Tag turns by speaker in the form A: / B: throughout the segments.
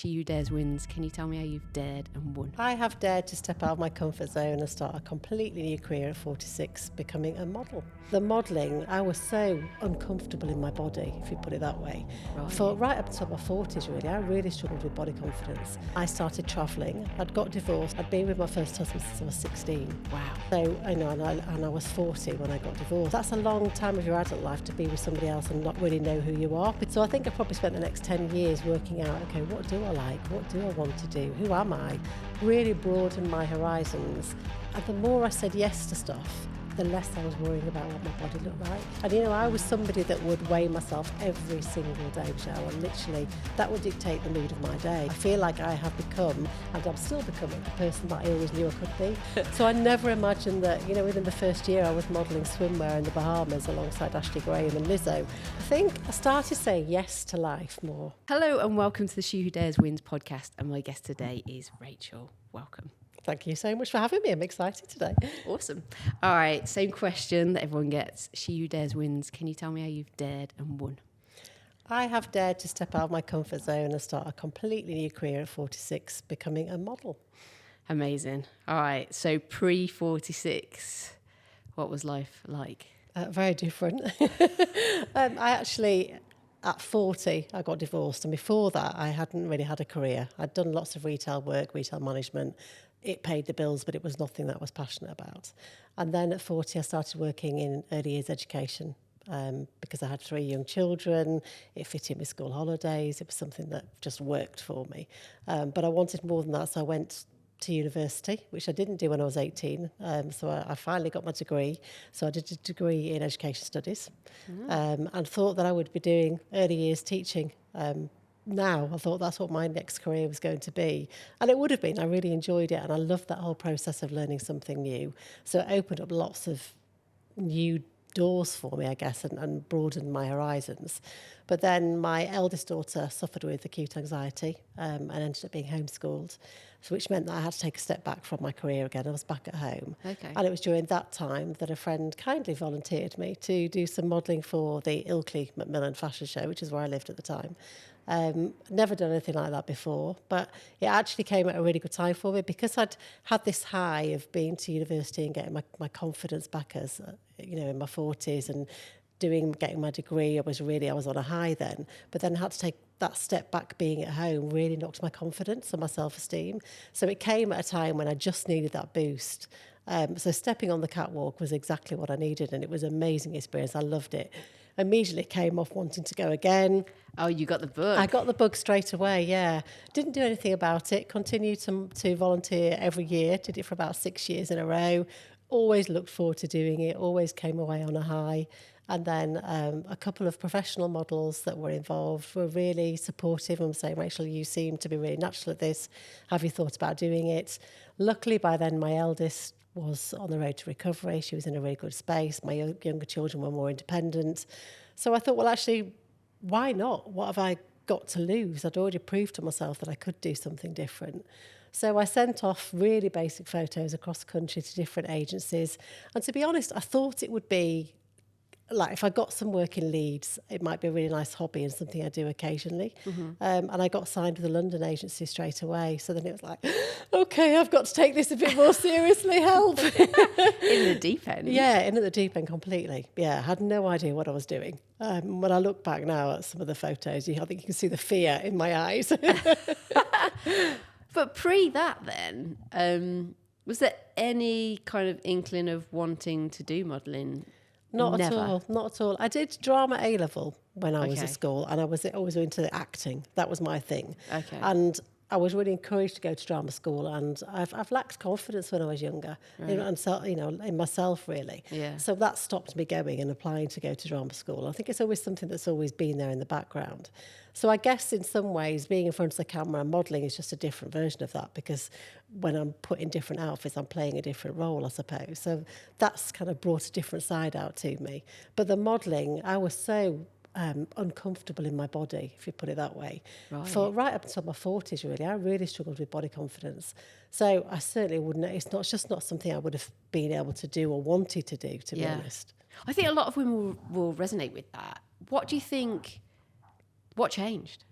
A: She Who Dares Wins. Can you tell me how you've dared and won?
B: I have dared to step out of my comfort zone and start a completely new career at 46, becoming a model. The modelling, I was so uncomfortable in my body, if you put it that way. Right up until my 40s, really, I really struggled with body confidence. I started travelling. I'd got divorced. I'd been with my first husband since I was 16.
A: Wow.
B: So, and I was 40 when I got divorced. That's a long time of your adult life to be with somebody else and not really know who you are. So I think I probably spent the next 10 years working out, okay, what do I like? What do I want to do? Who am I? Really broadened my horizons. And the more I said yes to stuff, the less I was worrying about what my body looked like. And I was somebody that would weigh myself every single day, Michelle, and literally that would dictate the mood of my day. I feel like I have become, and I'm still becoming, the person that I always knew I could be. So I never imagined that, within the first year I was modelling swimwear in the Bahamas alongside Ashley Graham and Lizzo. I think I started saying yes to life more.
A: Hello and welcome to the She Who Dares Wins podcast, and my guest today is Rachel. Welcome.
B: Thank you so much for having me. I'm excited today.
A: Awesome. All right, same question that everyone gets. She Who Dares Wins. Can you tell me how you've dared and won?
B: I have dared to step out of my comfort zone and start a completely new career at 46, becoming a model.
A: Amazing. All right, so pre-46, what was life like?
B: Very different. At 40, I got divorced, and before that, I hadn't really had a career. I'd done lots of retail work, retail management. It paid the bills, but it was nothing that I was passionate about. And then at 40, I started working in early years education because I had 3 young children. It fit in with school holidays. It was something that just worked for me. But I wanted more than that, so I went to university, which I didn't do when I was 18. So I finally got my degree. So I did a degree in education studies and thought that I would be doing early years teaching. Now I thought that's what my next career was going to be. And it would have been. I really enjoyed it. And I loved that whole process of learning something new. So it opened up lots of new doors for me, I guess, and broadened my horizons. But then my eldest daughter suffered with acute anxiety and ended up being homeschooled, which meant that I had to take a step back from my career again. I was back at home. Okay. And it was during that time that a friend kindly volunteered me to do some modelling for the Ilkley Macmillan fashion show, which is where I lived at the time. Never done anything like that before, but it actually came at a really good time for me because I'd had this high of being to university and getting my confidence back as, in my 40s and getting my degree. I was on a high then, but then I had to take that step back. Being at home really knocked my confidence and my self-esteem. So it came at a time when I just needed that boost. So stepping on the catwalk was exactly what I needed, and it was an amazing experience. I loved it. Immediately came off wanting to go again.
A: Oh, you got the bug?
B: I got the bug straight away, yeah. Didn't do anything about it. Continued to volunteer every year. Did it for about 6 years in a row. Always looked forward to doing it. Always came away on a high. And then a couple of professional models that were involved were really supportive and saying, Rachel, you seem to be really natural at this. Have you thought about doing it? Luckily, by then, my eldest was on the road to recovery. She was in a really good space. My younger children were more independent. So I thought, well, actually, why not? What have I got to lose? I'd already proved to myself that I could do something different. So I sent off really basic photos across the country to different agencies. And to be honest, I thought it would be like if I got some work in Leeds, it might be a really nice hobby and something I do occasionally. Mm-hmm. And I got signed with a London agency straight away. So then it was like, okay, I've got to take this a bit more seriously, help.
A: In the deep end.
B: Yeah, in at the deep end completely. Yeah, I had no idea what I was doing. When I look back now at some of the photos, I think you can see the fear in my eyes.
A: But pre that then, was there any kind of inkling of wanting to do modelling?
B: Not at all. I did drama A-level when I was at school, and I was always into acting. That was my thing. Okay. And I was really encouraged to go to drama school, and I've lacked confidence when I was younger, in myself really. Yeah. So that stopped me going and applying to go to drama school. I think it's always something that's always been there in the background. So I guess in some ways being in front of the camera and modelling is just a different version of that, because when I'm put in different outfits, I'm playing a different role, I suppose. So that's kind of brought a different side out to me. But the modelling, I was so uncomfortable in my body, if you put it that way. Right up until my 40s, really, I really struggled with body confidence. So I certainly wouldn't, it's just not something I would have been able to do or wanted to do, to be honest.
A: I think a lot of women will resonate with that. What do you think, what changed?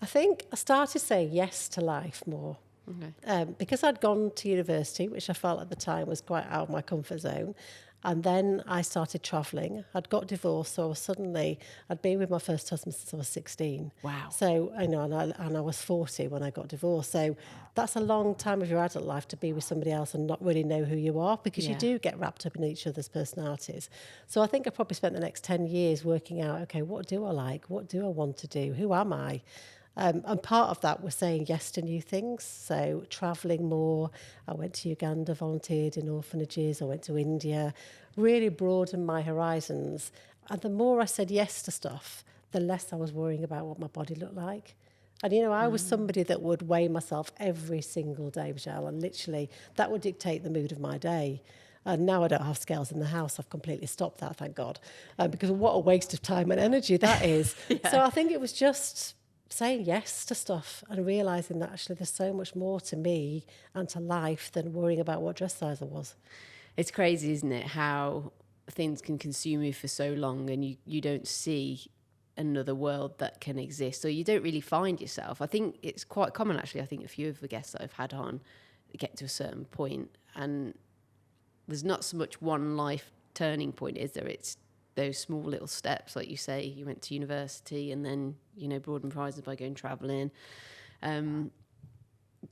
B: I think I started saying yes to life more.
A: Okay.
B: Because I'd gone to university, which I felt at the time was quite out of my comfort zone. And then I started travelling. I'd got divorced, so I'd been with my first husband since I was 16.
A: Wow.
B: So, and I was 40 when I got divorced. So that's a long time of your adult life to be with somebody else and not really know who you are, because you
A: Yeah.
B: do get wrapped up in each other's personalities. So I think I probably spent the next 10 years working out, okay, what do I like? What do I want to do? Who am I? And part of that was saying yes to new things. So travelling more. I went to Uganda, volunteered in orphanages. I went to India, really broadened my horizons. And the more I said yes to stuff, the less I was worrying about what my body looked like. And, I was somebody that would weigh myself every single day, Michelle, and literally that would dictate the mood of my day. And now I don't have scales in the house. I've completely stopped that, thank God, because what a waste of time and energy that is.
A: Yeah.
B: So I think it was just saying yes to stuff and realising that actually there's so much more to me and to life than worrying about what dress size I was.
A: It's crazy, isn't it, how things can consume you for so long and you don't see another world that can exist, or you don't really find yourself. I think it's quite common, actually. I think a few of the guests that I've had on get to a certain point and there's not so much one life turning point, is there? It's those small little steps, like you say, you went to university and then, broadened horizons by going travelling. Do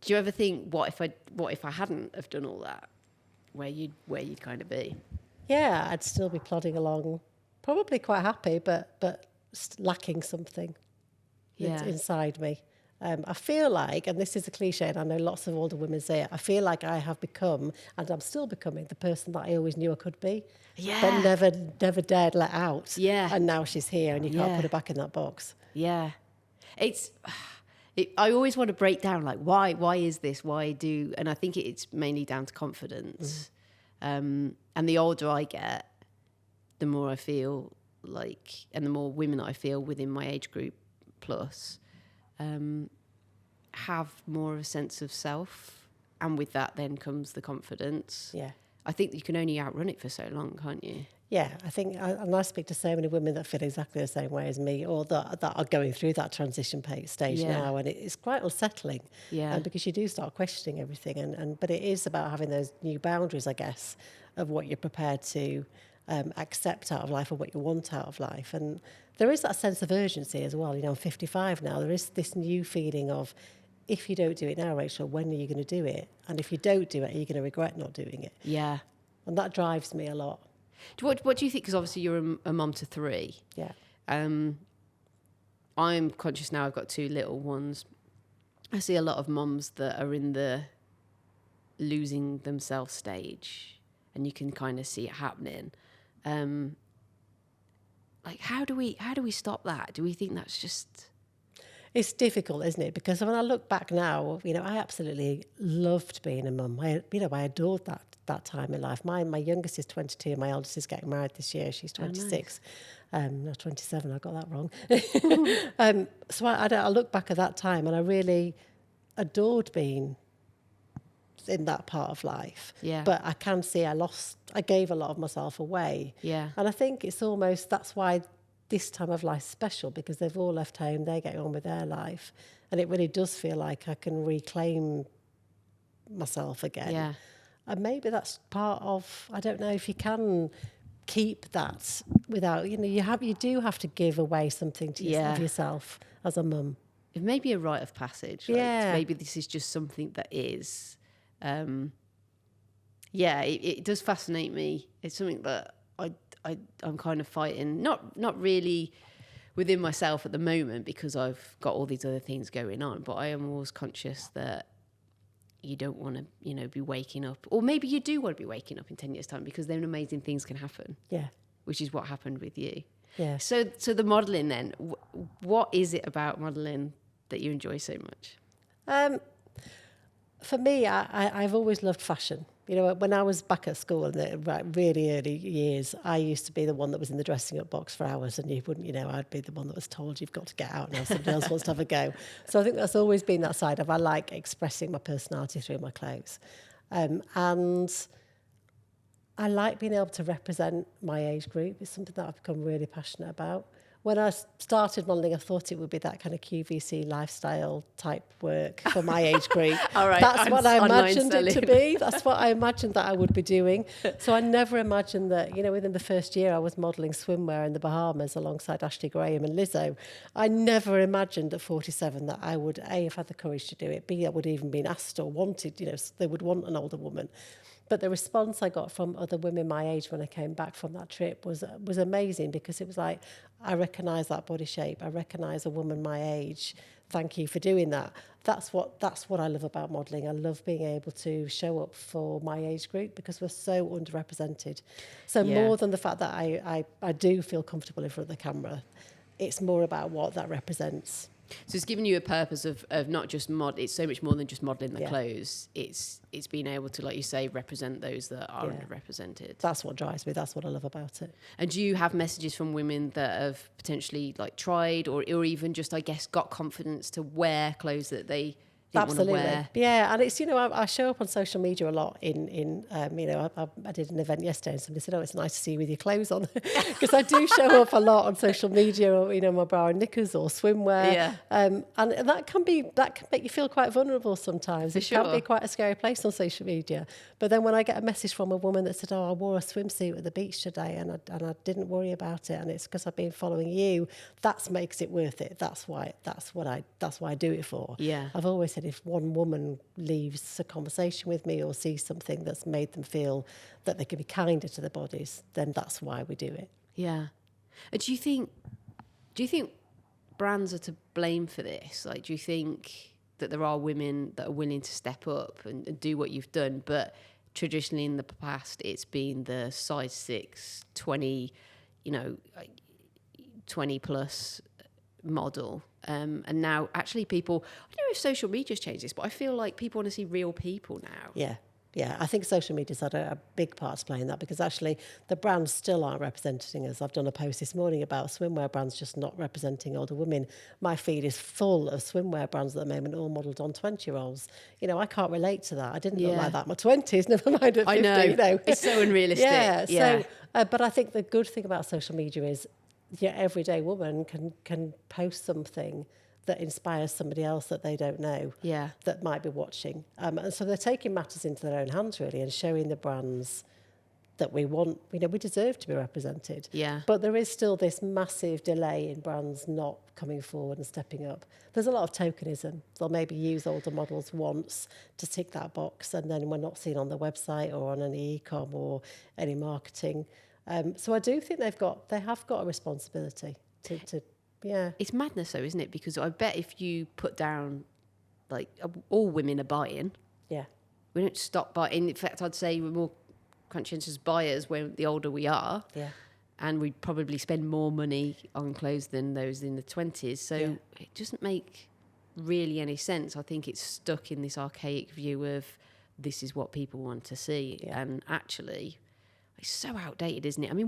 A: you ever think, what if I hadn't have done all that? Where you'd kind of be?
B: Yeah, I'd still be plodding along, probably quite happy, but lacking something inside me. I feel like, and this is a cliche, and I know lots of older women say it, I feel like I have become, and I'm still becoming, the person that I always knew I could be, but never dared let out.
A: Yeah.
B: And now she's here, and you can't put her back in that box.
A: Yeah. I always want to break down, like, why is this? Why do? And I think it's mainly down to confidence. And the older I get, the more I feel like, and the more women I feel within my age group plus, have more of a sense of self, and with that then comes the confidence.
B: Yeah.
A: I think you can only outrun it for so long, can't you?
B: Yeah, I think, and I speak to so many women that feel exactly the same way as me, or that are going through that transition stage now, and it's quite unsettling.
A: Yeah.
B: Because you do start questioning everything, but it is about having those new boundaries, I guess, of what you're prepared to accept out of life and what you want out of life. And there is that sense of urgency as well. I'm 55 now. There is this new feeling of, if you don't do it now, Rachel, when are you going to do it? And if you don't do it, are you going to regret not doing it?
A: Yeah.
B: And that drives me a lot.
A: What do you think? Because obviously you're a mum to 3.
B: Yeah.
A: I'm conscious now. I've got 2 little ones. I see a lot of mums that are in the losing themselves stage, and you can kind of see it happening. Like, how do we stop that? Do we think that's just?
B: It's difficult, isn't it? Because when I look back now, I absolutely loved being a mum. I adored that time in life. My youngest is 22, and my eldest is getting married this year. She's 26. Oh, nice. No, 27. I got that wrong. So I look back at that time, and I really adored being in that part of life.
A: Yeah.
B: But I can see I gave a lot of myself away.
A: Yeah.
B: And I think it's almost, that's why this time of life is special, because they've all left home, they're getting on with their life. And it really does feel like I can reclaim myself again.
A: Yeah.
B: And maybe that's part of, I don't know if you can keep that without, you do have to give away something to of yourself as a mum.
A: It may be a rite of passage. Maybe this is just something that is. It does fascinate me. It's something that I'm kind of fighting, not really within myself at the moment, because I've got all these other things going on, but I am always conscious that you don't want to, be waking up, or maybe you do want to be waking up in 10 years' time, because then amazing things can happen. Yeah. Which is what happened with you. Yeah. So the modelling then, what is it about modelling that you enjoy so much?
B: For me, I've always loved fashion. When I was back at school in the really early years, I used to be the one that was in the dressing up box for hours, and you wouldn't, I'd be the one that was told you've got to get out now, somebody else wants to have a go. So I think that's always been that side of, I like expressing my personality through my clothes. And I like being able to represent my age group. It's something that I've become really passionate about. when I started modelling, I thought it would be that kind of QVC lifestyle type work for my age group.
A: All right,
B: That's what I imagined it to
A: selling.
B: be. That's what I imagined that I would be doing. So I never imagined that, you know, within the first year I was modelling swimwear in the Bahamas alongside Ashley Graham and Lizzo. I never imagined at 47 that I would, A, have had the courage to do it, B, I would even been asked or wanted, you know, they would want an older woman. But the response I got from other women my age when I came back from that trip was amazing, because it was like, I recognise that body shape. I recognise a woman my age. Thank you for doing that. That's what I love about modelling. I love being able to show up for my age group, because we're so underrepresented. So more than the fact that I do feel comfortable in front of the camera, it's more about what that represents.
A: So it's given you a purpose of not just it's so much more than just modelling the clothes. It's being able to, like you say, represent those that are underrepresented.
B: That's what drives me. That's what I love about it.
A: And do you have messages from women that have potentially like tried or even just, I guess, got confidence to wear clothes that they didn't want to wear?
B: Yeah, and it's, you know, I show up on social media a lot you know, I did an event yesterday and somebody said, oh, it's nice to see you with your clothes on. Because I do show up a lot on social media, or, you know, my bra and knickers or swimwear.
A: Yeah.
B: And that can make you feel quite vulnerable sometimes. It can be quite a scary place on social media. But then when I get a message from a woman that said, oh, I wore a swimsuit at the beach today and I didn't worry about it, and it's because I've been following you, that makes it worth it. That's why I do it for.
A: Yeah.
B: I've always said, if one woman leaves a conversation with me or sees something that's made them feel that they can be kinder to their bodies, then that's why we do it.
A: Yeah. Do you think brands are to blame for this? Like, do you think that there are women that are willing to step up and do what you've done, but traditionally in the past it's been the size 6, 20, you know, 20 plus model, and now actually people, I don't know if social media's changed this, but I feel like people want to see real people now.
B: Yeah, I think social media's had a big part to play in that, because actually the brands still aren't representing us. I've done a post this morning about swimwear brands just not representing older women. My feed is full of swimwear brands at the moment, all modelled on 20-year-olds. You know, I can't relate to that. I didn't look like that in my 20s, never mind at 50.
A: I know.
B: You know.
A: It's so unrealistic.
B: So, but I think the good thing about social media is your everyday woman can post something that inspires somebody else that they don't know, that might be watching. And so they're taking matters into their own hands, really, and showing the brands that we want, you know, we deserve to be represented.
A: Yeah.
B: But there is still this massive delay in brands not coming forward and stepping up. There's a lot of tokenism. They'll maybe use older models once to tick that box, and then we're not seen on the website or on any e-com or any marketing. So I do think they have got a responsibility to. Yeah.
A: It's madness though, isn't it? Because I bet if you put down, like, all women are buying.
B: Yeah.
A: We don't stop buying. In fact, I'd say we're more conscientious buyers when the older we are.
B: Yeah.
A: And we probably spend more money on clothes than those in the 20s. So it doesn't make really any sense. I think it's stuck in this archaic view of this is what people want to see. Yeah. And actually, it's so outdated, isn't it? I mean,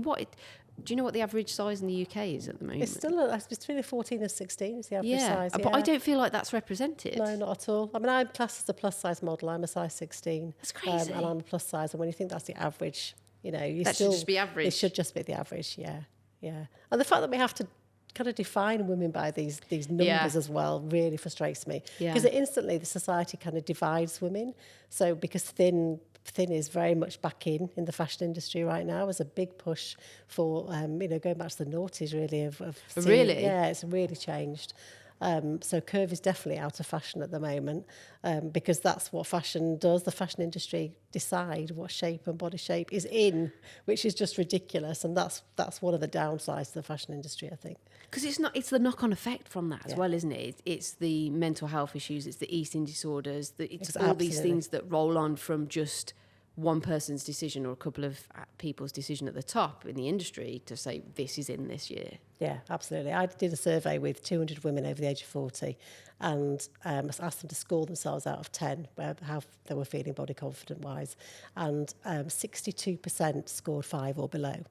A: do you know what the average size in the UK is at the moment?
B: It's still between 14 and 16 is the average size.
A: Yeah, but I don't feel like that's represented.
B: No, not at all. I mean, I'm classed as a plus size model. I'm a size 16.
A: That's crazy.
B: And I'm a plus size. And when you think that's the average, you know,
A: should just be average.
B: It should just be the average. Yeah. And the fact that we have to kind of define women by these numbers as well really frustrates me, because instantly the society kind of divides women. So because thin is very much back in the fashion industry right now. There's a big push for, you know, going back to the noughties really of
A: Really?
B: Yeah, it's really changed. So curve is definitely out of fashion at the moment, because that's what fashion does. The fashion industry decide what shape and body shape is in, which is just ridiculous. And that's one of the downsides to the fashion industry, I think.
A: Because it's the knock-on effect from that as well, isn't it? It's the mental health issues, it's the eating disorders, it's all these things that roll on from just one person's decision or a couple of people's decision at the top in the industry to say this is in this year.
B: Yeah, absolutely. I did a survey with 200 women over the age of 40 and asked them to score themselves out of 10, how they were feeling body confident-wise, and 62% scored 5 or below.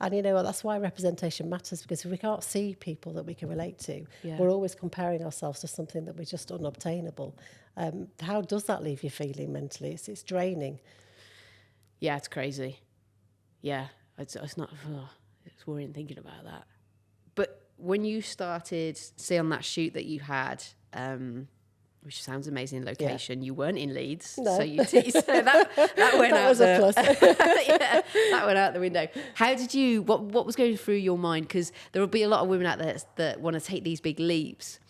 B: And you know what, that's why representation matters, because if we can't see people that we can relate to, we're always comparing ourselves to something that we're just unobtainable. How does that leave you feeling mentally? It's draining.
A: Yeah, it's crazy. Yeah, it's not. It's worrying thinking about that. But when you started, say on that shoot that you had, which sounds amazing location, you weren't in Leeds,
B: No.
A: so that went
B: That
A: out
B: was a plus.
A: yeah, that went out the window. How did you? What was going through your mind? Because there will be a lot of women out there that want to take these big leaps,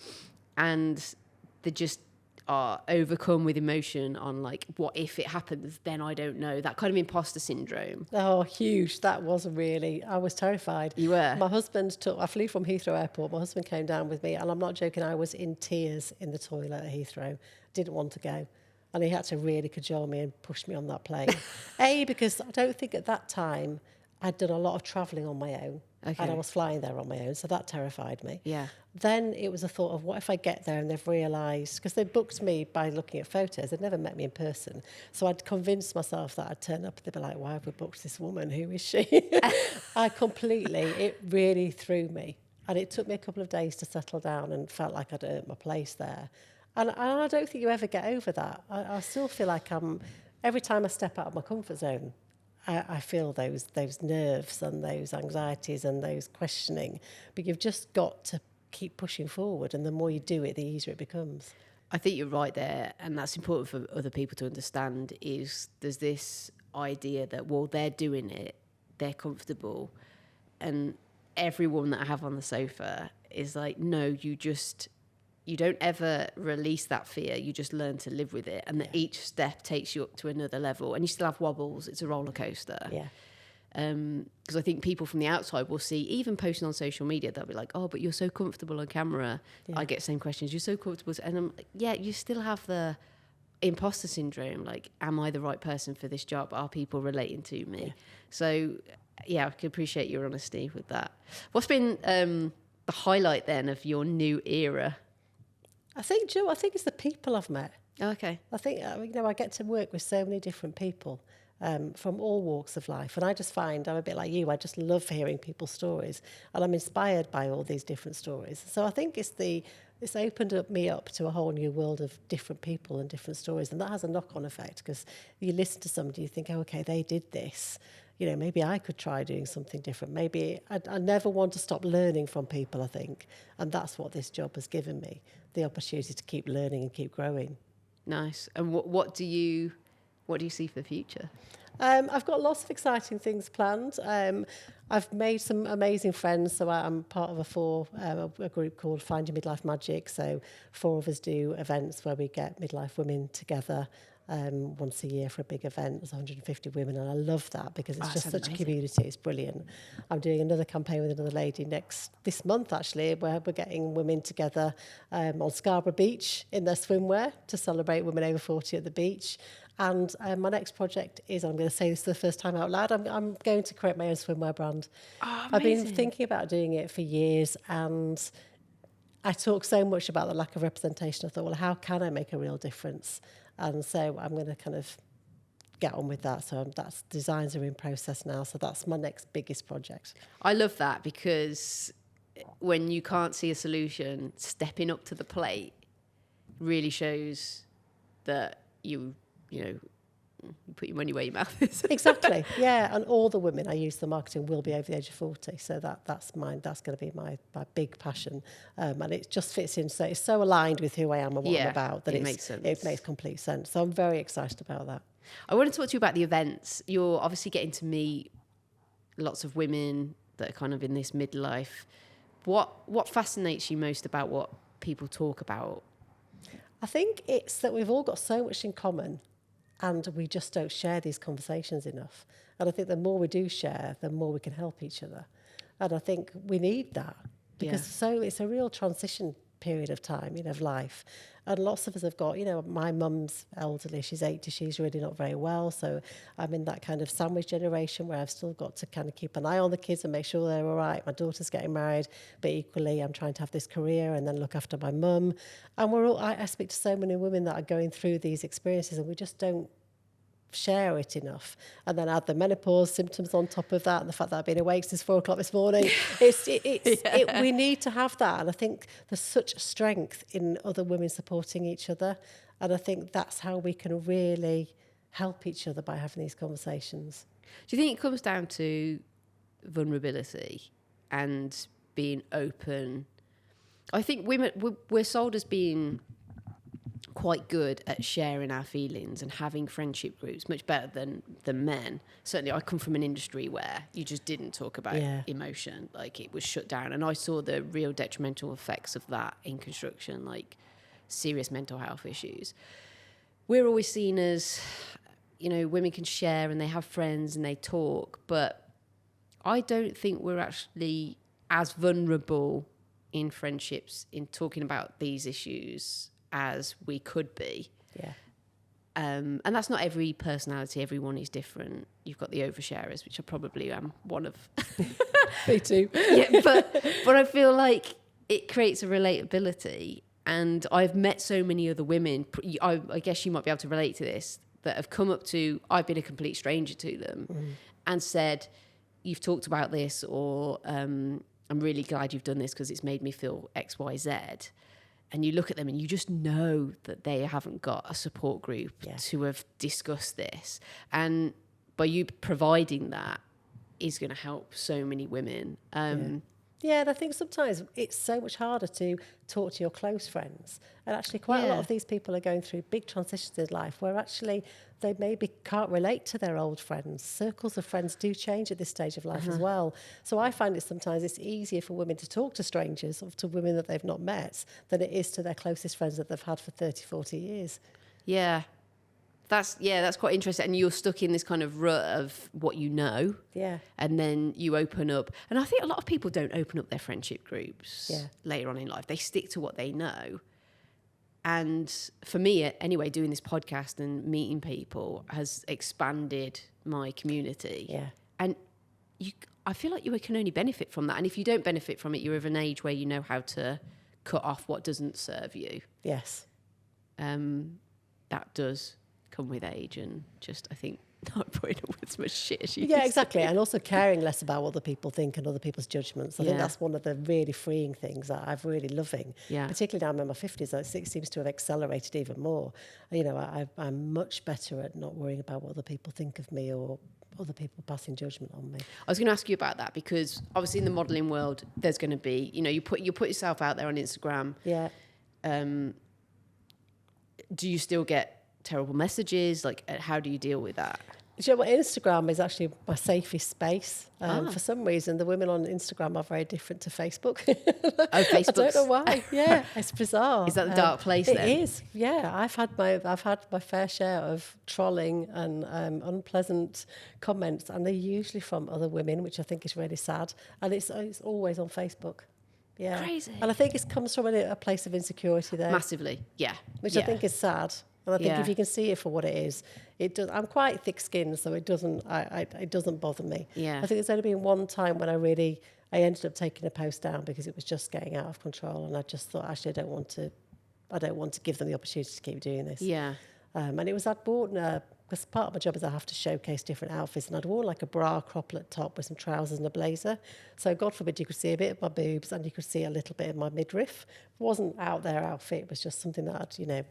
A: and they just are overcome with emotion on like, what if it happens? Then I don't know. That kind of imposter syndrome.
B: Oh, huge. That was really, I was terrified.
A: You were?
B: My husband I flew from Heathrow Airport. My husband came down with me, and I'm not joking, I was in tears in the toilet at Heathrow. Didn't want to go. And he had to really cajole me and push me on that plane. Because I don't think at that time I'd done a lot of travelling on my own.
A: Okay.
B: And I was flying there on my own, so that terrified me.
A: Yeah.
B: Then it was a thought of, what if I get there and they've realised, because they booked me by looking at photos, they'd never met me in person. So I'd convinced myself that I'd turn up and they'd be like, why have we booked this woman? Who is she? It really threw me. And it took me a couple of days to settle down and felt like I'd earned my place there. And I don't think you ever get over that. I still feel like every time I step out of my comfort zone, I feel those nerves and those anxieties and those questioning. But you've just got to keep pushing forward, and the more you do it, the easier it becomes.
A: I think you're right there, and that's important for other people to understand, is there's this idea that, well, they're doing it, they're comfortable, and every woman that I have on the sofa is like, no, you don't ever release that fear, you just learn to live with it, and that each step takes you up to another level, and you still have wobbles, it's a roller coaster.
B: Yeah.
A: Because I think people from the outside will see, even posting on social media, they'll be like, oh, but you're so comfortable on camera. Yeah. I get the same questions, you're so comfortable. And I'm like, yeah, you still have the imposter syndrome. Like, am I the right person for this job? Are people relating to me? Yeah. So, yeah, I can appreciate your honesty with that. What's been the highlight then of your new era?
B: I think, Joe, it's the people I've met.
A: Okay.
B: I think, I get to work with so many different people. From all walks of life. And I just find, I'm a bit like you, I just love hearing people's stories, and I'm inspired by all these different stories. So I think it's opened me up to a whole new world of different people and different stories, and that has a knock-on effect, because you listen to somebody, you think, oh, okay, they did this. Maybe I could try doing something different. Maybe I never want to stop learning from people, I think. And that's what this job has given me, the opportunity to keep learning and keep growing.
A: Nice. And what do you see for the future?
B: I've got lots of exciting things planned. I've made some amazing friends. So I'm part of a group called Find Your Midlife Magic. So 4 of us do events where we get midlife women together once a year for a big event. There's 150 women, and I love that because it's just such a community. It's brilliant. I'm doing another campaign with another lady this month, actually, where we're getting women together on Scarborough Beach in their swimwear to celebrate women over 40 at the beach. And my next project is, I'm going to say this for the first time out loud, I'm going to create my own swimwear brand.
A: Oh,
B: I've been thinking about doing it for years, and I talk so much about the lack of representation. I thought, well, how can I make a real difference? And so I'm going to kind of get on with that. So designs are in process now. So that's my next biggest project.
A: I love that, because when you can't see a solution, stepping up to the plate really shows that you put your money where your mouth is.
B: Exactly. Yeah. And all the women I use the marketing will be over the age of 40. So that's mine. That's going to be my big passion. And it just fits in. So it's so aligned with who I am and what I'm about that
A: it makes sense.
B: It makes complete sense. So I'm very excited about that.
A: I want to talk to you about the events. You're obviously getting to meet lots of women that are kind of in this midlife. What fascinates you most about what people talk about?
B: I think it's that we've all got so much in common, and we just don't share these conversations enough. And I think the more we do share, the more we can help each other. And I think we need that, because it's a real transition period of time, of life. And lots of us have got, my mum's elderly, she's 80, she's really not very well. So I'm in that kind of sandwich generation where I've still got to kind of keep an eye on the kids and make sure they're all right. My daughter's getting married, but equally I'm trying to have this career and then look after my mum. And I speak to so many women that are going through these experiences, and we just don't share it enough. And then add the menopause symptoms on top of that, and the fact that I've been awake since 4 o'clock this morning. We need to have that. And I think there's such strength in other women supporting each other. And I think that's how we can really help each other, by having these conversations.
A: Do you think it comes down to vulnerability and being open. I think women, we're sold as being quite good at sharing our feelings and having friendship groups, much better than men. Certainly, I come from an industry where you just didn't talk about emotion, like it was shut down, and I saw the real detrimental effects of that in construction, like serious mental health issues. We're always seen as, women can share and they have friends and they talk, but I don't think we're actually as vulnerable in friendships in talking about these issues as we could be.
B: Yeah.
A: And that's not every personality. Everyone is different. You've got the oversharers, which I probably am one of.
B: Me too.
A: Yeah, but I feel like it creates a relatability. And I've met so many other women, I guess you might be able to relate to this, that have come up to, I've been a complete stranger to them, and said, you've talked about this, or I'm really glad you've done this because it's made me feel X, Y, Z. And you look at them and you just know that they haven't got a support group to have discussed this. And by you providing that is going to help so many women.
B: Yeah, and I think sometimes it's so much harder to talk to your close friends. And actually quite a lot of these people are going through big transitions in life where actually they maybe can't relate to their old friends. Circles of friends do change at this stage of life as well. So I find it sometimes it's easier for women to talk to strangers or to women that they've not met than it is to their closest friends that they've had for 30, 40 years.
A: Yeah. That's quite interesting. And you're stuck in this kind of rut of what you know.
B: Yeah. And
A: then you open up. And I think a lot of people don't open up their friendship groups later on in life. They stick to what they know. And for me, anyway, doing this podcast and meeting people has expanded my community.
B: Yeah.
A: And I feel like you can only benefit from that. And if you don't benefit from it, you're of an age where you know how to cut off what doesn't serve you.
B: Yes.
A: That does come with age, and just, I think, not putting up with as much shit as you
B: Yeah, exactly. And also caring less about what other people think and other people's judgments. I think
A: Yeah.
B: that's one of the really freeing things that I've really loving.
A: Yeah.
B: Particularly now I'm in my 50s, it seems to have accelerated even more. I'm much better at not worrying about what other people think of me or other people passing judgment on me.
A: I was going to ask you about that, because obviously in the modelling world, there's going to be, you put yourself out there on Instagram.
B: Yeah.
A: Do you still get terrible messages? Like, how do you deal with that?
B: Do you know what? Instagram is actually my safest space. For some reason, the women on Instagram are very different to Facebook.
A: Oh, Facebook.
B: I don't know why. Yeah, it's bizarre.
A: Is that the dark place then?
B: It is. Yeah, I've had my fair share of trolling and unpleasant comments, and they're usually from other women, which I think is really sad. And it's always on Facebook. Yeah,
A: crazy.
B: And I think it comes from a place of insecurity there,
A: Massively. Yeah,
B: which I think is sad. And I think if you can see it for what it is, it does. I'm quite thick-skinned, so it doesn't. It doesn't bother me.
A: Yeah.
B: I think there's only been one time when I ended up taking a post down because it was just getting out of control, and I just thought, actually, I don't want to give them the opportunity to keep doing this.
A: Yeah.
B: And it was I'd worn because part of my job is I have to showcase different outfits, and I'd worn like a bra croplet top with some trousers and a blazer. So God forbid you could see a bit of my boobs and you could see a little bit of my midriff. It wasn't out there outfit, it was just something that I'd,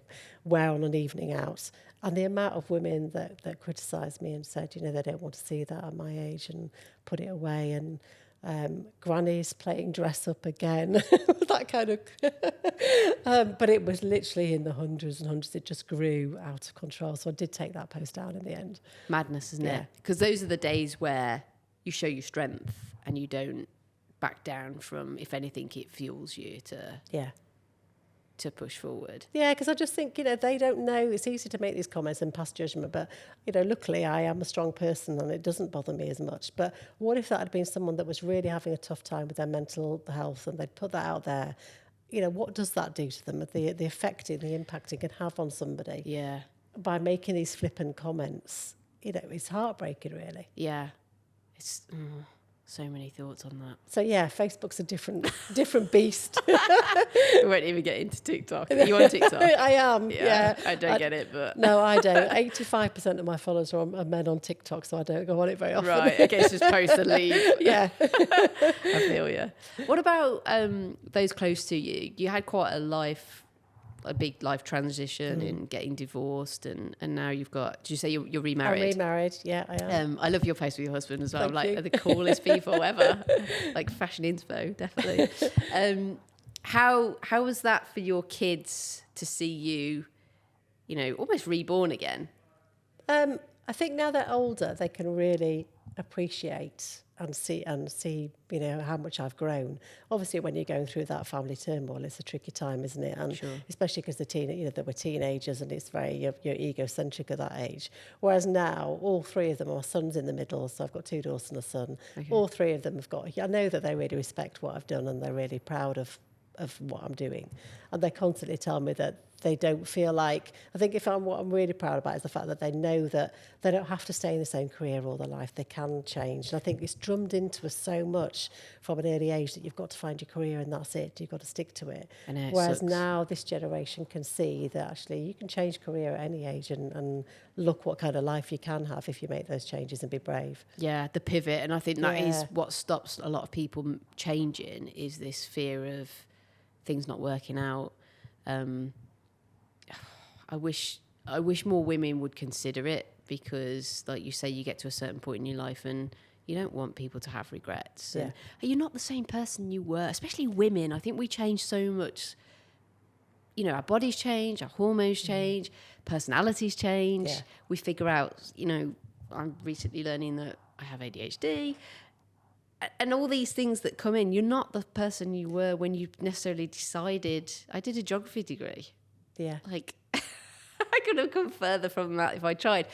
B: wear on an evening out. And the amount of women that criticised me and said, they don't want to see that at my age and put it away, and granny's playing dress up again, that kind of but it was literally in the hundreds and hundreds. It just grew out of control, so I did take that post down in the end.
A: Madness, isn't it? Because those are the days where you show your strength and you don't back down from, if anything, it fuels you to push forward.
B: Yeah, because I just think, they don't know. It's easy to make these comments and pass judgment, but, luckily I am a strong person and it doesn't bother me as much. But what if that had been someone that was really having a tough time with their mental health and they'd put that out there? What does that do to them? The effect, the impact it can have on somebody?
A: Yeah.
B: By making these flippant comments, it's heartbreaking, really.
A: Yeah. It's... so many thoughts on that.
B: So Facebook's a different beast.
A: We won't even get into TikTok. Are you on TikTok?
B: I am. Yeah.
A: I don't get it, but
B: no, I don't. 85% of my followers are men on TikTok, so I don't go on it very often.
A: Right. Okay, it's just post and leave.
B: Yeah.
A: I feel you. What about those close to you? You had quite a life a big life transition and getting divorced, and now you've got. Did you say you're remarried?
B: I'm remarried. Yeah, I am.
A: I love your post with your husband as well.
B: Thank you.
A: Like the coolest people ever. Like fashion inspo, definitely. How was that for your kids to see you, you know, almost reborn again?
B: I think now they're older, they can really appreciate and see, you know, how much I've grown. Obviously, when you're going through that family turmoil, it's a tricky time, isn't it? And
A: sure.
B: Especially because they were teenagers, and it's very you're egocentric at that age. Whereas now, all three of them, my son's in the middle, so I've got 2 daughters and a son. Okay. All three of them have got. I know that they really respect what I've done, and they're really proud of what I'm doing, and they constantly tell me that they don't feel like. I think what I'm really proud about is the fact that they know that they don't have to stay in the same career all their life. They can change, and I think it's drummed into us so much from an early age that you've got to find your career and that's it. You've got to stick to it. Whereas now this generation can see that actually you can change career at any age and look what kind of life you can have if you make those changes and be brave.
A: Yeah, the pivot, and I think that is what stops a lot of people changing, is this fear of things not working out. I wish more women would consider it, because, like you say, you get to a certain point in your life and you don't want people to have regrets.
B: Yeah.
A: And you're not the same person you were, especially women. I think we change so much. You know, our bodies change, our hormones change, personalities change. Yeah. We figure out, you know, I'm recently learning that I have ADHD. And all these things that come in, you're not the person you were when you necessarily decided. I did a geography degree.
B: Yeah.
A: Like, I could have come further from that if I tried.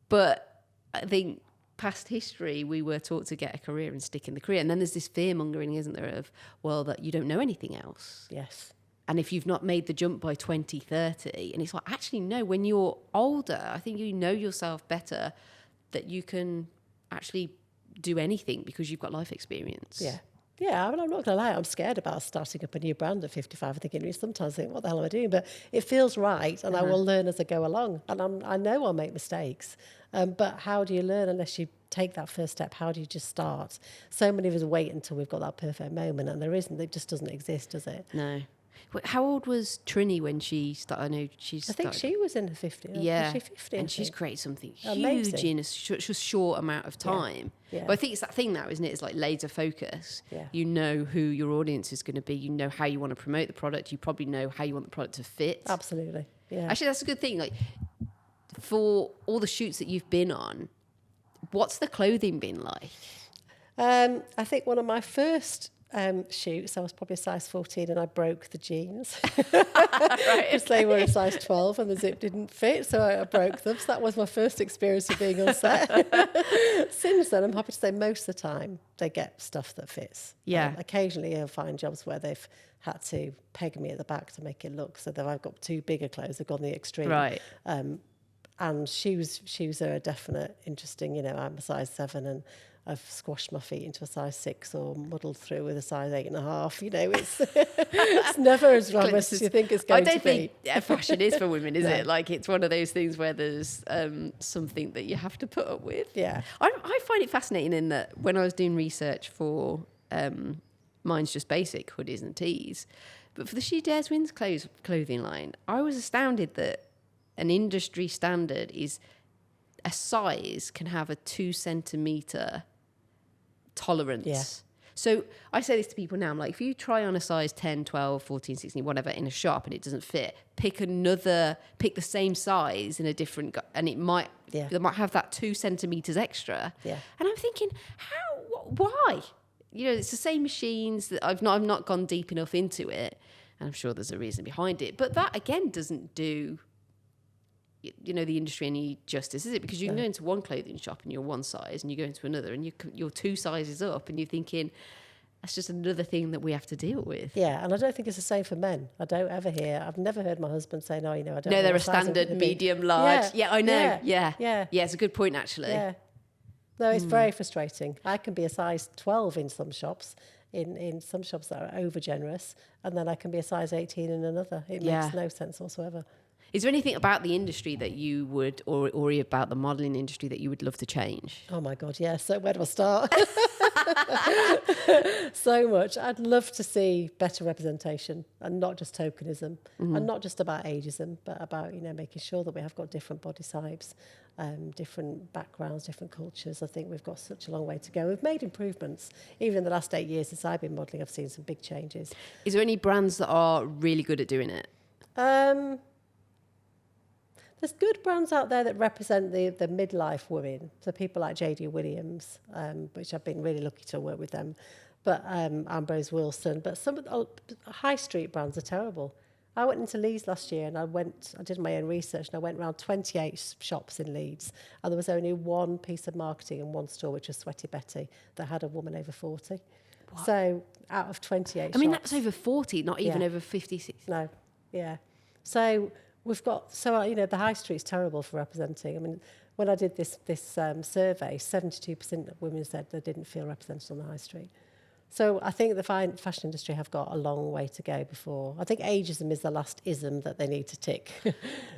A: But I think past history, we were taught to get a career and stick in the career. And then there's this fear-mongering, isn't there, of, well, that you don't know anything else.
B: Yes.
A: And if you've not made the jump by 2030, and it's like, actually, no, when you're older, I think you know yourself better, that you can actually do anything because you've got life experience.
B: Yeah. Yeah, I mean, I'm not going to lie, I'm scared about starting up a new brand at 55. I'm thinking, sometimes I think, what the hell am I doing? But it feels right, and I will learn as I go along. And I know I'll make mistakes. But how do you learn unless you take that first step? How do you just start? So many of us wait until we've got that perfect moment, and there isn't. It just doesn't exist, does it?
A: No. How old was Trini when she started? I know she's.
B: I think she was in her 50s.
A: Yeah,
B: was she 50?
A: And she's created something
B: amazing
A: huge in a short amount of time.
B: Yeah.
A: But I think it's that thing now, isn't it? It's like laser focus.
B: Yeah.
A: You know who your audience is going to be. You know how you want to promote the product. You probably know how you want the product to fit.
B: Absolutely. Yeah.
A: Actually, that's a good thing. Like, for all the shoots that you've been on, what's the clothing been like?
B: I think one of my first shoots, I was probably a size 14 and I broke the jeans because they were a size 12 and the zip didn't fit, so I broke them. So that was my first experience of being on set. Since then, I'm happy to say most of the time they get stuff that fits.
A: Yeah.
B: Occasionally I'll find jobs where they've had to peg me at the back to make it look, so that I've got too big a clothes, they've gone the extreme.
A: Right.
B: And shoes are a definite interesting, you know, I'm a size 7 and I've squashed my feet into a size 6 or muddled through with a size 8.5. You know, it's never as glamorous as you think it's going to be.
A: I don't think fashion is for women, is it? Like, it's one of those things where there's something that you have to put up with.
B: Yeah.
A: I find it fascinating in that when I was doing research for Mine's Just Basic hoodies and tees, but for the She Dares Wins clothing line, I was astounded that an industry standard is a size can have a 2 centimetre tolerance. Yeah. So I say this to people now, I'm like, if you try on a size 10, 12, 14, 16, whatever in a shop and it doesn't fit, pick the same size in a different, and it might, they might have that 2 centimetres extra.
B: Yeah.
A: And I'm thinking, why? You know, it's the same machines that I've not gone deep enough into it, and I'm sure there's a reason behind it. But that again doesn't do, you know, the industry any justice, is it? Because you can go into one clothing shop and you're one size, and you go into another and you're 2 sizes up, and you're thinking, that's just another thing that we have to deal with.
B: Yeah, and I don't think it's the same for men. I don't ever hear, I've never heard my husband say, no, you know, I don't know.
A: No, they're a standard, medium, large. Yeah, I know. Yeah, it's a good point, actually.
B: Yeah. No, it's very frustrating. I can be a size 12 in some shops, in some shops that are over generous, and then I can be a size 18 in another. It makes no sense whatsoever.
A: Is there anything about the industry that you would, or about the modelling industry that you would love to change?
B: Oh my God, yes. So where do I start? So much. I'd love to see better representation and not just tokenism, and not just about ageism, but about, making sure that we have got different body types, different backgrounds, different cultures. I think we've got such a long way to go. We've made improvements. Even in the last 8 years since I've been modelling, I've seen some big changes.
A: Is there any brands that are really good at doing it?
B: There's good brands out there that represent the midlife women. So people like J.D. Williams, which I've been really lucky to work with them, but Ambrose Wilson. But some of the high street brands are terrible. I went into Leeds last year and I did my own research and I went around 28 shops in Leeds and there was only one piece of marketing in one store, which was Sweaty Betty, that had a woman over 40. What? So out of 28
A: I mean,
B: shops,
A: that's over 40, not even over 56.
B: No, yeah. So we've got, the high street's terrible for representing. I mean, when I did this survey, 72% of women said they didn't feel represented on the high street. So I think the fashion industry have got a long way to go before. I think ageism is the last ism that they need to tick.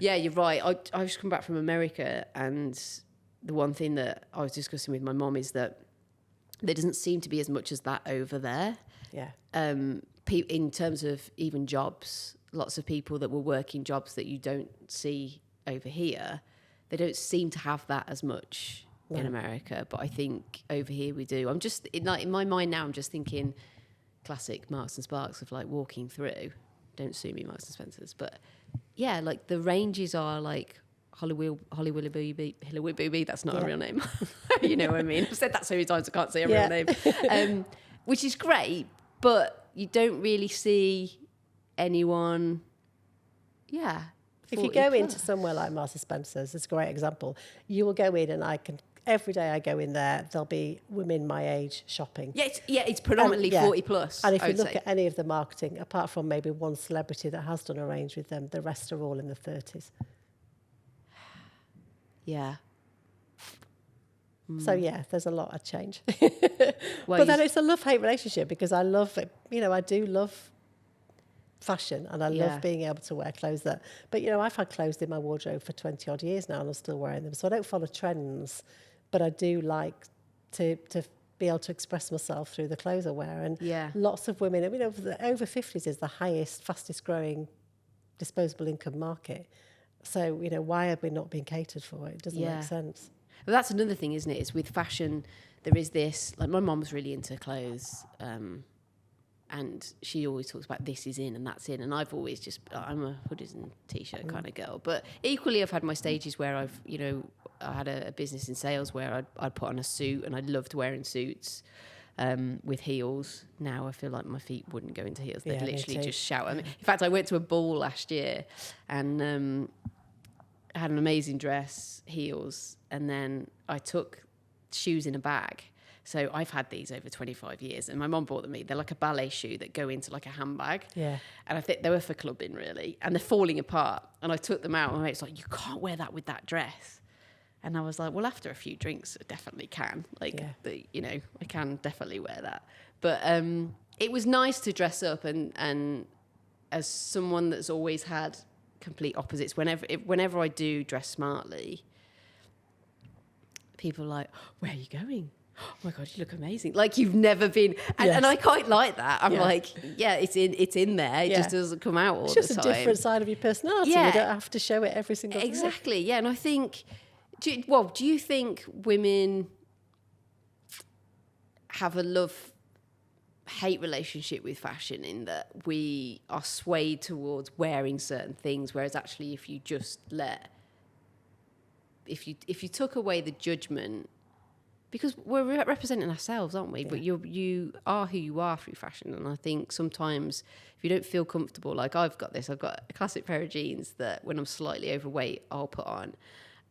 A: Yeah, you're right. I just come back from America, and the one thing that I was discussing with my mom is that there doesn't seem to be as much as that over there.
B: Yeah.
A: In terms of even jobs, lots of people that were working jobs that you don't see over here, they don't seem to have that as much in America, but I think over here we do. I'm just in my mind now, I'm just thinking classic Marks and Sparks of like walking through. Don't sue me, Marks and Spencers, but yeah, like the ranges are like Holly Willy Booby. That's not a real name. You know what I mean? I've said that so many times I can't say a real name, which is great, but you don't really see anyone. Yeah.
B: If you go into somewhere like Marks and Spencers, it's a great example. You will go in and every day I go in there, there'll be women my age shopping.
A: It's predominantly 40 plus.
B: And if you look at any of the marketing, apart from maybe one celebrity that has done a range with them, the rest are all in the 30s.
A: Yeah.
B: So yeah, there's a lot of change. But then it's a love-hate relationship because I love it. I do love fashion and I love being able to wear clothes but I've had clothes in my wardrobe for 20 odd years now and I'm still wearing them, so I don't follow trends, but I do like to be able to express myself through the clothes I wear. And lots of women, over 50s is the highest, fastest growing disposable income market, so why have we not been catered for? It doesn't make sense.
A: Well, that's another thing, isn't it? Is with fashion there is this, like my mom's really into clothes, and she always talks about this is in and that's in. And I've always I'm a hoodies and t-shirt kind of girl. But equally, I've had my stages where I had a business in sales where I'd put on a suit and I loved wearing suits with heels. Now I feel like my feet wouldn't go into heels. They'd literally just shout at me. In fact, I went to a ball last year and had an amazing dress, heels, and then I took shoes in a bag. So I've had these over 25 years and my mum bought them me. They're like a ballet shoe that go into like a handbag. Yeah. And I think they were for clubbing really. And they're falling apart. And I took them out and my mate's like, you can't wear that with that dress. And I was like, well, after a few drinks, I definitely can. I can definitely wear that. But it was nice to dress up and as someone that's always had complete opposites, whenever I do dress smartly, people are like, where are you going? Oh my God, you look amazing. Like you've never been, and I quite like that. I'm like, it's in there. It just doesn't come out all the time.
B: It's just a different side of your personality. You don't have to show it every single time.
A: Exactly. Yeah. And I think, do you think women have a love-hate relationship with fashion in that we are swayed towards wearing certain things, whereas actually if you took away the judgment, because we're representing ourselves, aren't we? Yeah. But you are who you are through fashion. And I think sometimes if you don't feel comfortable, like I've got a classic pair of jeans that when I'm slightly overweight, I'll put on.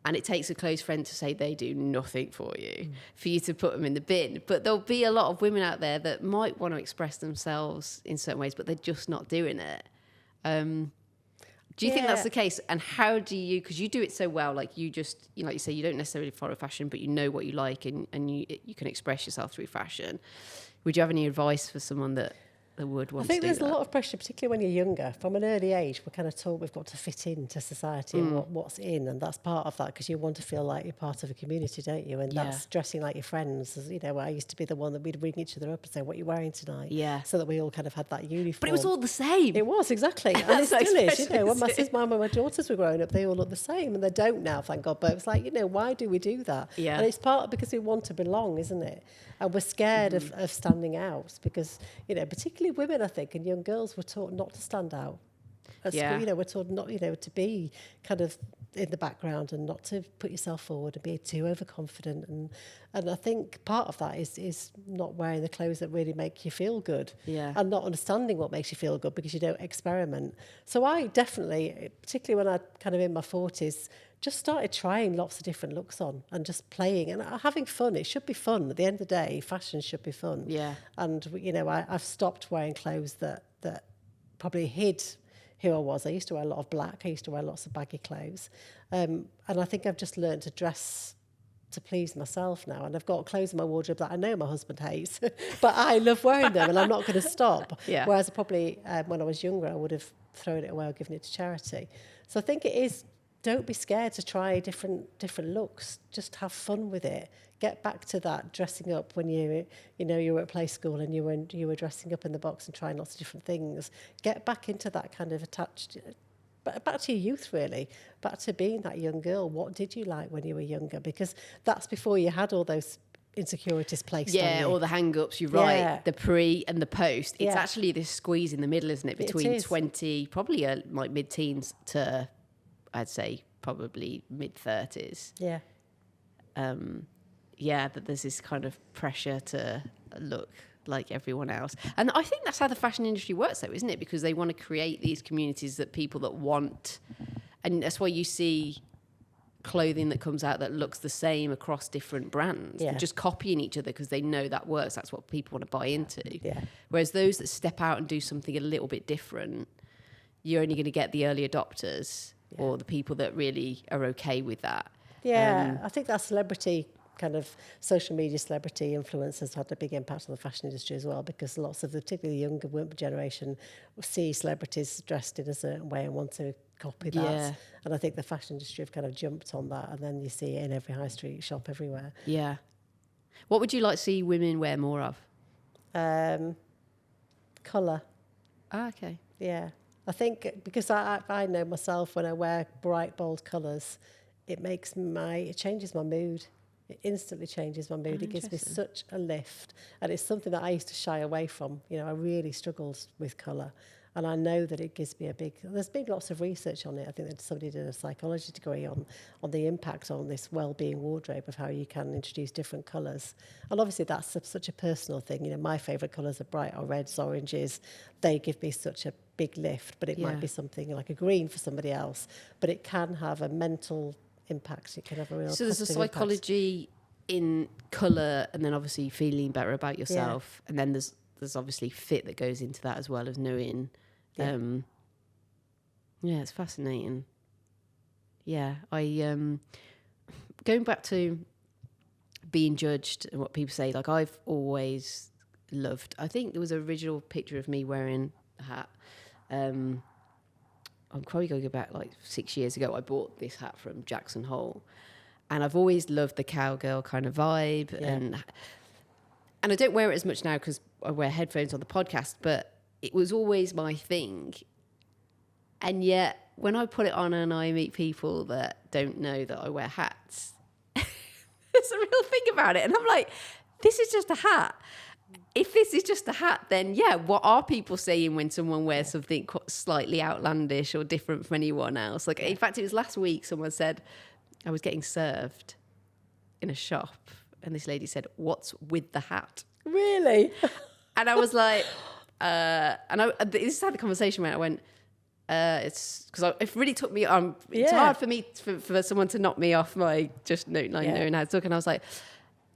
A: And it takes a close friend to say they do nothing for you, for you to put them in the bin. But there'll be a lot of women out there that might want to express themselves in certain ways, but they're just not doing it. Do you think that's the case? And how do you, because you do it so well, like you just, like you say, you don't necessarily follow fashion, but you know what you like and you can express yourself through fashion. Would you have any advice for someone that that would
B: I
A: want
B: think
A: to do
B: there's
A: that.
B: a lot of pressure, particularly when you're younger. From an early age, we're kind of taught we've got to fit into society and what's in, and that's part of that because you want to feel like you're part of a community, don't you? And that's dressing like your friends. As, you know, I used to be the one that we'd ring each other up and say, "What are you wearing tonight?"
A: Yeah.
B: So that we all kind of had that uniform.
A: But it was all the same.
B: It was, exactly. And it still is. You know, when my sister, mum and my daughters were growing up, they all look the same, and they don't now, thank God. But it's like, you know, why do we do that?
A: Yeah.
B: And it's part because we want to belong, isn't it? And we're scared of standing out because, you know, particularly women, I think, and young girls were taught not to stand out. At school, you know, we're taught not, you know, to be kind of in the background and not to put yourself forward and be too overconfident. And I think part of that is not wearing the clothes that really make you feel good.
A: Yeah.
B: And not understanding what makes you feel good because you don't experiment. So I definitely, particularly when I kind of in my 40s, just started trying lots of different looks on and just playing and having fun. It should be fun. At the end of the day, fashion should be fun.
A: Yeah.
B: And, you know, I've stopped wearing clothes that probably hid who I was. I used to wear a lot of black. I used to wear lots of baggy clothes. And I think I've just learned to dress to please myself now. And I've got clothes in my wardrobe that I know my husband hates, but I love wearing them and I'm not going to stop.
A: Yeah.
B: Whereas I probably, when I was younger, I would have thrown it away or given it to charity. So I think it is, don't be scared to try different looks. Just have fun with it. Get back to that dressing up when you were at play school and you were dressing up in the box and trying lots of different things. Get back into that kind of attached, back to your youth really, back to being that young girl. What did you like when you were younger? Because that's before you had all those insecurities placed on you.
A: Yeah, all the hang-ups, you're right.
B: Yeah.
A: The pre and the post. It's actually this squeeze in the middle, isn't it? Between 20, probably like mid-teens to, I'd say, probably mid-30s.
B: Yeah.
A: Yeah, that there's this kind of pressure to look like everyone else. And I think that's how the fashion industry works, though, isn't it? Because they want to create these communities that people that want... And that's why you see clothing that comes out that looks the same across different brands.
B: Yeah.
A: They're just copying each other because they know that works. That's what people want to buy into.
B: Yeah.
A: Whereas those that step out and do something a little bit different, you're only going to get the early adopters or the people that really are okay with that.
B: Yeah, I think that celebrity kind of social media celebrity influencers had a big impact on the fashion industry as well, because lots of the particularly younger generation see celebrities dressed in a certain way and want to copy that.
A: Yeah.
B: And I think the fashion industry have kind of jumped on that, and then you see it in every high street shop everywhere.
A: Yeah. What would you like to see women wear more of?
B: Colour.
A: Ah, okay.
B: Yeah. I think because I know myself, when I wear bright, bold colours, it changes my mood. It instantly changes my mood. It gives me such a lift. And it's something that I used to shy away from. You know, I really struggled with colour. And I know that it gives me there's been lots of research on it. I think that somebody did a psychology degree on the impact on this well-being wardrobe of how you can introduce different colours. And obviously that's such a personal thing. You know, my favourite colours are bright or reds, oranges. They give me such a big lift, but it might be something like a green for somebody else. But it can have a mental impact. It can have a real
A: So there's a
B: positive
A: psychology in colour, and then obviously feeling better about yourself. And then there's obviously fit that goes into that as well as knowing. It's fascinating. Yeah, I going back to being judged and what people say, like I've always loved, I think there was an original picture of me wearing a hat. I'm probably going to go back like 6 years ago. I bought this hat from Jackson Hole, and I've always loved the cowgirl kind of vibe. And I don't wear it as much now because I wear headphones on the podcast, but it was always my thing. And yet when I put it on and I meet people that don't know that I wear hats, there's a real thing about it. And I'm like, this is just a hat. If this is just a hat, then what are people saying when someone wears something slightly outlandish or different from anyone else? Like, in fact, it was last week someone said, I was getting served in a shop, and this lady said, "What's with the hat?"
B: Really?
A: And I was like, this is how the conversation went. I went, it's because it really took me on. It's hard for me for someone to knock me off my just knowing how to talk. And I was like,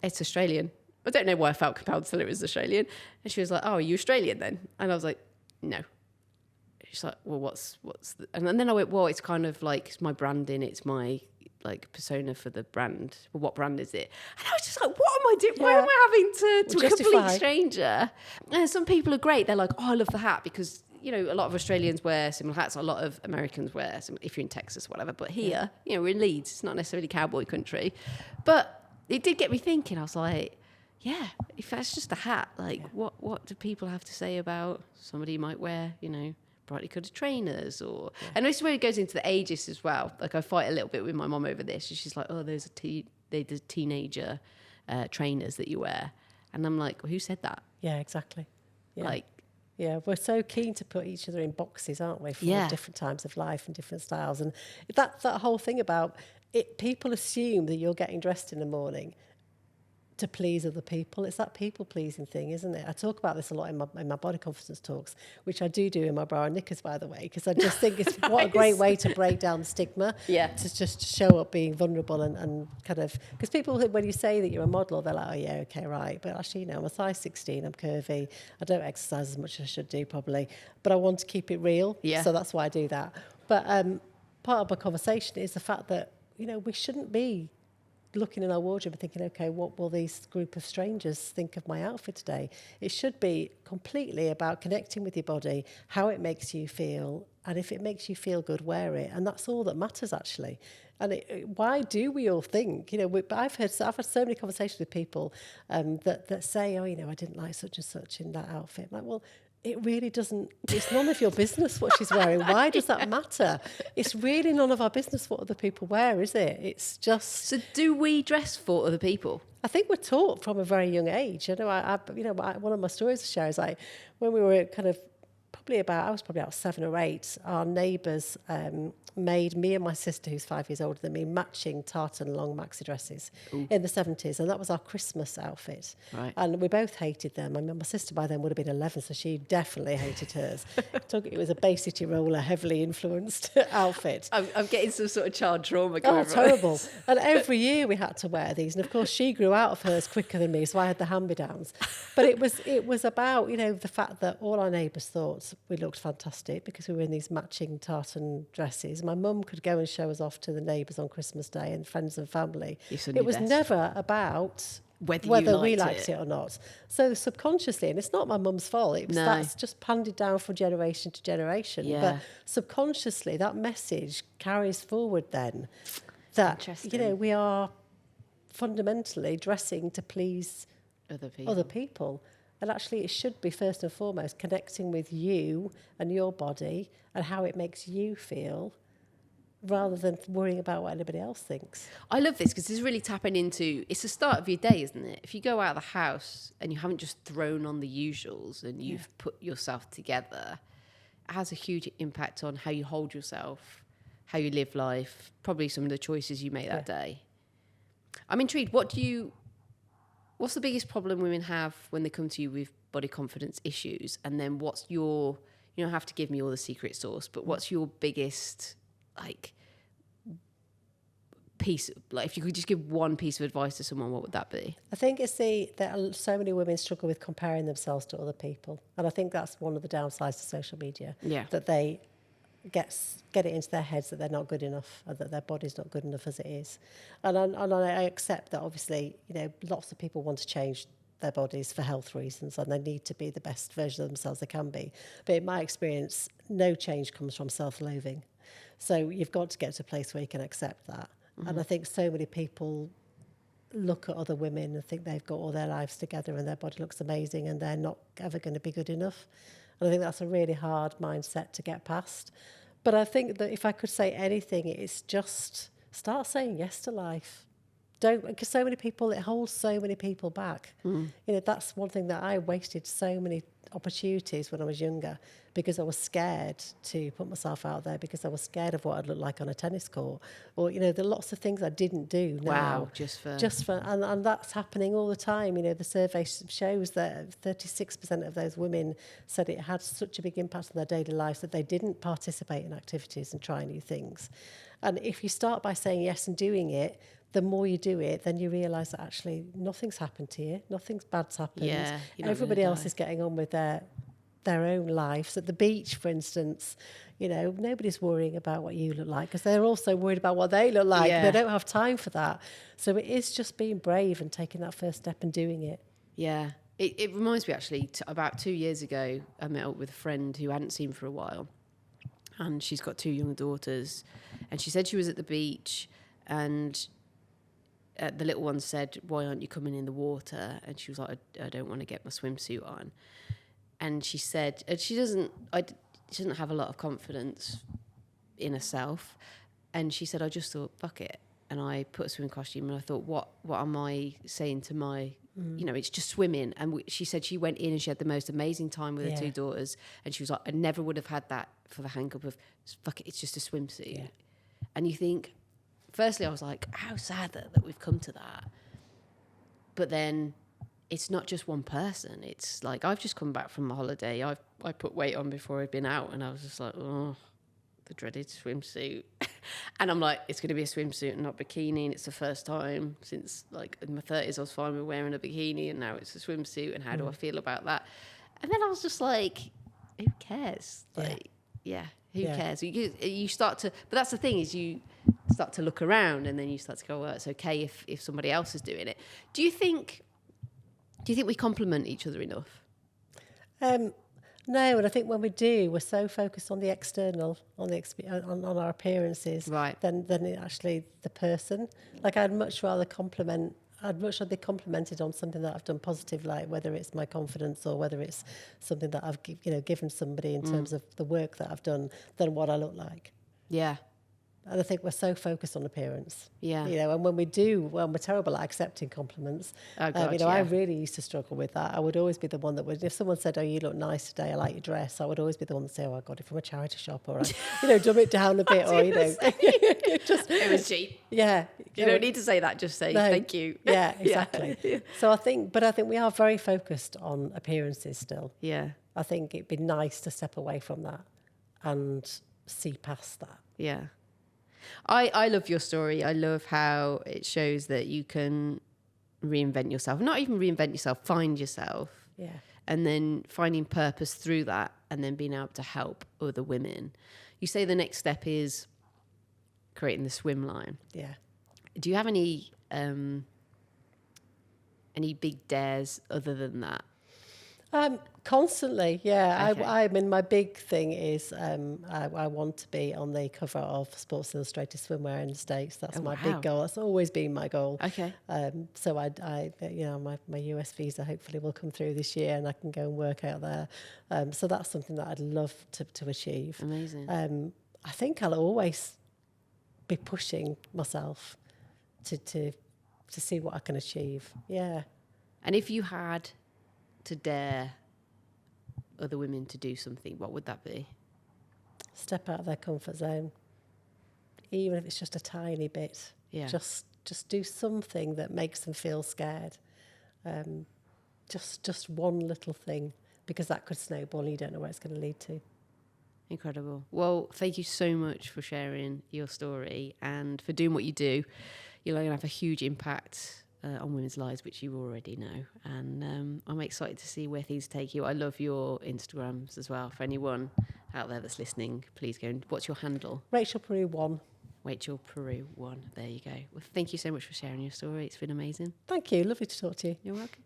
A: it's Australian. I don't know why I felt compelled to tell her it was Australian. And she was like, oh, are you Australian then? And I was like, no. She's like, well, what's the... And then I went, well, it's kind of like, it's my branding. It's my like persona for the brand. Well, what brand is it? And I was just like, what am I doing? Why am I having to a complete stranger? And some people are great. They're like, oh, I love the hat because, you know, a lot of Australians wear similar hats. A lot of Americans wear some, if you're in Texas, whatever. But here, you know, we're in Leeds. It's not necessarily cowboy country. But it did get me thinking. I was like, yeah, if that's just a hat, like what do people have to say about somebody who might wear, you know, brightly coloured trainers or... Yeah. And this is where it goes into the ageist as well. Like I fight a little bit with my mum over this. She's like, oh, those are teenager trainers that you wear. And I'm like, well, who said that?
B: Yeah, exactly. Yeah.
A: Like...
B: Yeah, we're so keen to put each other in boxes, aren't we, for different times of life and different styles. And that whole thing about it, people assume that you're getting dressed in the morning to please other people. It's that people-pleasing thing, isn't it? I talk about this a lot in my body confidence talks, which I do in my bra and knickers, by the way, because I just think it's what a great way to break down the stigma, to just show up being vulnerable and kind of... Because people, when you say that you're a model, they're like, oh, yeah, okay, right. But actually, you know, I'm a size 16, I'm curvy, I don't exercise as much as I should do, probably, but I want to keep it real, so that's why I do that. But part of my conversation is the fact that, you know, we shouldn't be looking in our wardrobe and thinking, okay, what will these group of strangers think of my outfit today? It should be completely about connecting with your body, how it makes you feel, and if it makes you feel good, wear it. And that's all that matters, actually. And why do we all think, you know, I've had so many conversations with people that say, oh, you know, I didn't like such and such in that outfit. I'm like, well, it really doesn't, it's none of your business what she's wearing. Why does that matter? It's really none of our business what other people wear, is it? It's just...
A: So do we dress for other people?
B: I think we're taught from a very young age. You know, one of my stories to share is like when we were kind of I was probably about 7 or 8, our neighbours made me and my sister, who's 5 years older than me, matching tartan long maxi dresses in the 70s. And that was our Christmas outfit. Right. And we both hated them. I mean, my sister by then would have been 11, so she definitely hated hers. It was a Bay City roller, heavily influenced outfit.
A: I'm getting some sort of child trauma going on.
B: Terrible. And every year we had to wear these. And of course, she grew out of hers quicker than me, so I had the hand-me-downs. But it was about, you know, the fact that all our neighbours thought we looked fantastic because we were in these matching tartan dresses. My mum could go and show us off to the neighbours on Christmas Day and friends and family. It was never about whether we liked it or not. So subconsciously, and it's not my mum's fault, that's just handed down from generation to generation. Yeah. But subconsciously, that message carries forward then that, you know, we are fundamentally dressing to please other people. And actually, it should be first and foremost connecting with you and your body and how it makes you feel, rather than worrying about what anybody else thinks.
A: I love this because this is really tapping into, it's the start of your day, isn't it? If you go out of the house and you haven't just thrown on the usuals and you've put yourself together, it has a huge impact on how you hold yourself, how you live life, probably some of the choices you make that day. I'm intrigued. What's the biggest problem women have when they come to you with body confidence issues? And then what's your, you don't have to give me all the secret sauce, but what's your biggest, like, piece, like, if you could just give one piece of advice to someone, what would that be?
B: I think it's that so many women struggle with comparing themselves to other people. And I think that's one of the downsides to social media. Yeah. That they get it into their heads that they're not good enough and that their body's not good enough as it is. And I accept that, obviously, you know, lots of people want to change their bodies for health reasons and they need to be the best version of themselves they can be. But in my experience, no change comes from self-loathing. So you've got to get to a place where you can accept that. Mm-hmm. And I think so many people look at other women and think they've got all their lives together and their body looks amazing and they're not ever going to be good enough. And I think that's a really hard mindset to get past. But I think that if I could say anything, it's just start saying yes to life. Don't, because so many people, it holds so many people back. You know, that's one thing that I wasted so many opportunities when I was younger because I was scared to put myself out there, because I was scared of what I'd look like on a tennis court, or, you know, there are lots of things I didn't do now.
A: Wow, just for
B: and that's happening all the time. You know, the survey shows that 36% of those women said it had such a big impact on their daily lives that they didn't participate in activities and try new things. And if you start by saying yes and doing it, the more you do it, then you realise that actually nothing's happened to you, nothing's bad's happened. Yeah, everybody else is getting on with their their own lives. At the beach, for instance, you know, nobody's worrying about what you look like because they're also worried about what they look like.
A: Yeah.
B: They don't have time for that. So it is just being brave and taking that first step and doing it.
A: Yeah. It reminds me, actually, about 2 years ago, I met up with a friend who I hadn't seen for a while. And she's got 2 young daughters. And she said she was at the beach and the little one said, "Why aren't you coming in the water?" And she was like, I don't want to get my swimsuit on. And she said, she doesn't have a lot of confidence in herself. And she said, I just thought, fuck it. And I put a swimming costume and I thought, what am I saying to my, you know, it's just swimming. And she said she went in and she had the most amazing time with her 2 daughters. And she was like, I never would have had that for the hang-up of, fuck it, it's just a swimsuit. Yeah. And you think, firstly, I was like, how sad that we've come to that. But then it's not just one person. It's like, I've just come back from a holiday. I put weight on before I'd been out and I was just like, oh, the dreaded swimsuit. And I'm like, it's going to be a swimsuit and not bikini. And it's the first time since like in my 30s I was fine with wearing a bikini and now it's a swimsuit. And how do I feel about that? And then I was just like, who cares? Like, who cares? You start to, but that's the thing is you start to look around and then you start to go, well, it's okay if somebody else is doing it. Do you think we compliment each other enough?
B: No, and I think when we do, we're so focused on the external, on our appearances,
A: right,
B: than actually the person. Like I'd much rather be complimented on something that I've done positive, like whether it's my confidence or whether it's something that I've given somebody in terms of the work that I've done, than what I look like.
A: Yeah.
B: And I think we're so focused on appearance.
A: Yeah.
B: You know, and when we do, well, we're terrible at accepting compliments.
A: Oh, God,
B: I really used to struggle with that. I would always be the one that would, if someone said, "Oh, you look nice today, I like your dress," I would always be the one that say, "Oh, I got it from a charity shop," or dumb it down a bit, or
A: it was cheap.
B: Yeah.
A: You don't need to say that, just say thank you.
B: Yeah, exactly. Yeah. So I think we are very focused on appearances still.
A: Yeah.
B: I think it'd be nice to step away from that and see past that.
A: Yeah. I love your story. I love how it shows that you can reinvent yourself. Not even reinvent yourself, find yourself.
B: Yeah.
A: And then finding purpose through that and then being able to help other women. You say the next step is creating the swim line.
B: Yeah.
A: Do you have any big dares other than that?
B: Constantly, yeah.
A: Okay.
B: I mean, my big thing is I want to be on the cover of Sports Illustrated Swimwear in the States. That's my big goal. That's always been my goal.
A: Okay.
B: So my US visa hopefully will come through this year and I can go and work out there. So that's something that I'd love to achieve.
A: Amazing.
B: I think I'll always be pushing myself to see what I can achieve. Yeah.
A: And if you had to dare other women to do something, what would that be?
B: Step out of their comfort zone, even if it's just a tiny bit.
A: Yeah.
B: Just do something that makes them feel scared. Just one little thing, because that could snowball and you don't know where it's going to lead to.
A: Incredible. Well, thank you so much for sharing your story and for doing what you do. You're going to have a huge impact on women's lives, which you already know. And I'm excited to see where things take you. I love your Instagrams as well. For anyone out there that's listening, please go and... What's your handle?
B: Rachel Peru 1.
A: Rachel Peru 1. There you go. Well, thank you so much for sharing your story. It's been amazing.
B: Thank you. Lovely to talk to you.
A: You're welcome.